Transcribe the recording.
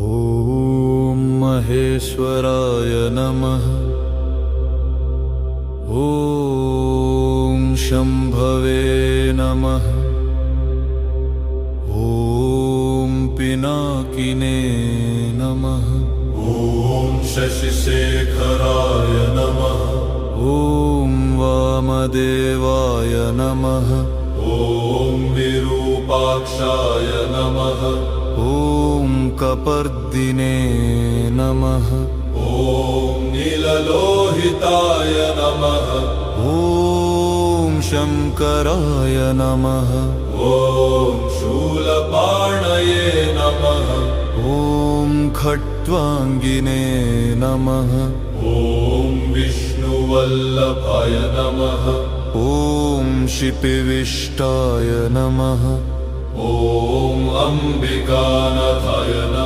ॐ महेश्वराय नमः। ॐ शम्भवे नमः। ॐ पिनाकिने नमः। ॐ शशिशेखराय नमः। ॐ वामदेवाय नमः। ॐ विरूपाक्षाय नमः। ॐ कपर्दिने नमः। ॐ नीललोहिताय नमः। ॐ शङ्कराय नमः। ॐ शूलपाणये नमः। ॐ खट्वाङ्गिने नमः। ॐ विष्णुवल्लभाय नमः। ॐ शिपिविष्टाय नमः। ॐ अम्बिकानाथाय नमः।